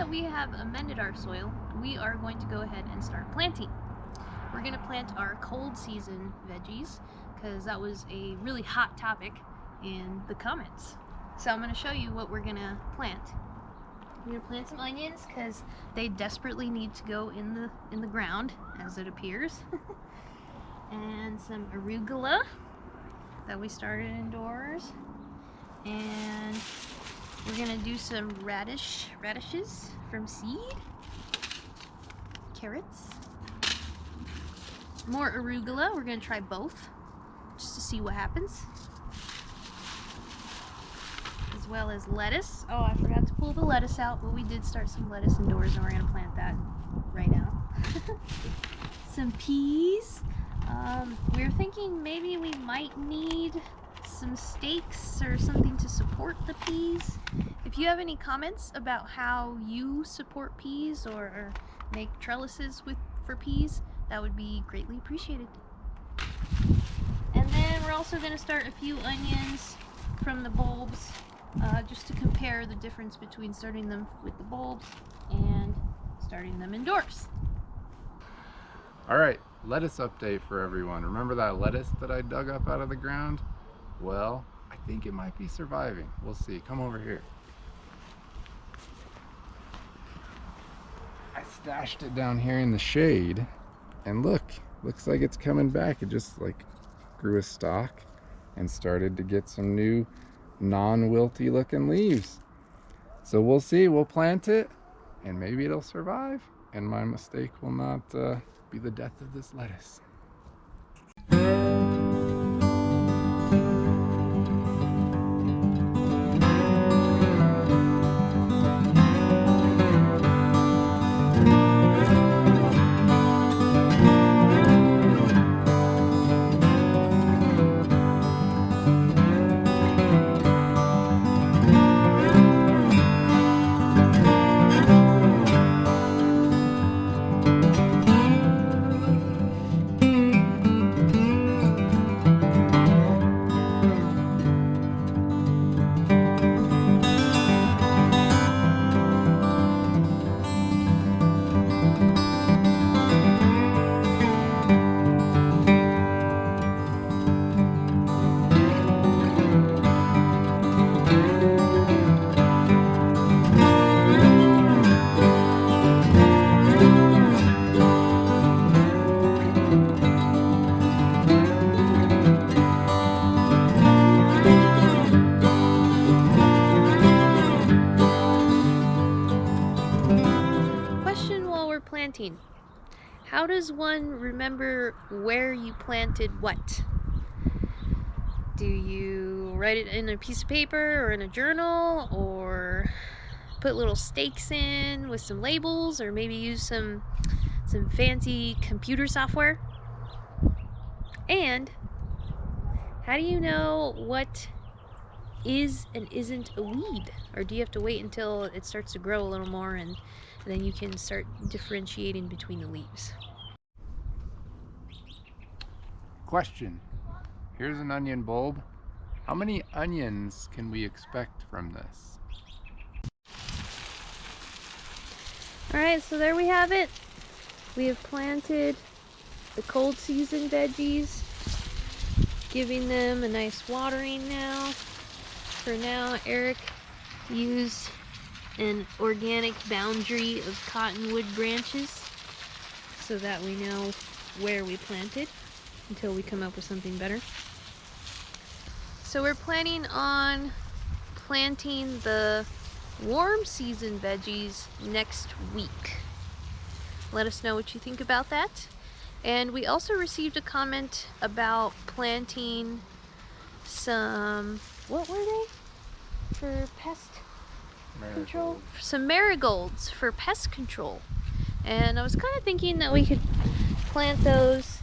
that we have amended our soil, we are going to go ahead and start planting. We're going to plant our cold season veggies because that was a really hot topic in the comments. So I'm going to show you what we're going to plant. I'm going to plant some onions because they desperately need to go in the ground, as it appears. And some arugula that we started indoors. And we're going to do some radishes from seed. Carrots. More arugula. We're going to try both just to see what happens. As well as lettuce. Oh, I forgot to pull the lettuce out, but we did start some lettuce indoors and we're going to plant that right now. Some peas. We were thinking maybe we might need some stakes or something to support the peas. If you have any comments about how you support peas or make trellises for peas, that would be greatly appreciated. And then we're also going to start a few onions from the bulbs, just to compare the difference between starting them with the bulbs and starting them indoors. All right, lettuce update for everyone. Remember that lettuce that I dug up out of the ground? Well, I think it might be surviving. We'll see. Come over here. I stashed it down here in the shade, and look, looks like it's coming back. It just like grew a stalk and started to get some new non-wilty looking leaves. So we'll see. We'll plant it and maybe it'll survive, and my mistake will not be the death of this lettuce. Planting. How does one remember where you planted what? Do you write it in a piece of paper or in a journal, or put little stakes in with some labels, or maybe use some fancy computer software? And how do you know what is and isn't a weed? Or do you have to wait until it starts to grow a little more and then you can start differentiating between the leaves? Question. Here's an onion bulb. How many onions can we expect from this? Alright, so there we have it. We have planted the cold season veggies, giving them a nice watering now. For now, Eric used an organic boundary of cottonwood branches so that we know where we planted until we come up with something better. So we're planning on planting the warm season veggies next week. Let us know what you think about that. And we also received a comment about planting some, what were they? For pest control? Some marigolds for pest control. And I was kind of thinking that we could plant those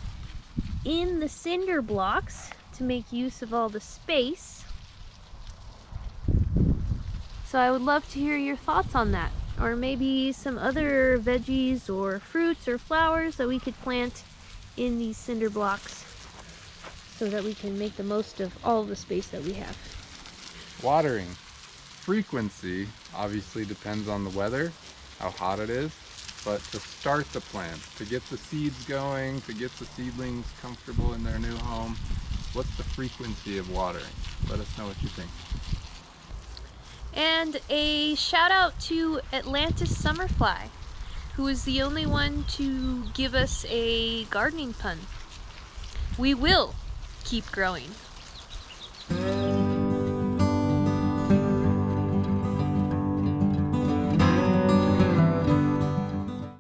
in the cinder blocks to make use of all the space. So I would love to hear your thoughts on that. Or maybe some other veggies or fruits or flowers that we could plant in these cinder blocks so that we can make the most of all the space that we have. Watering frequency obviously depends on the weather, how hot it is, but to start the plant, to get the seeds going, to get the seedlings comfortable in their new home, what's the frequency of watering? Let us know what you think. And a shout out to Atlantis Summerfly, who is the only one to give us a gardening pun. We will keep growing.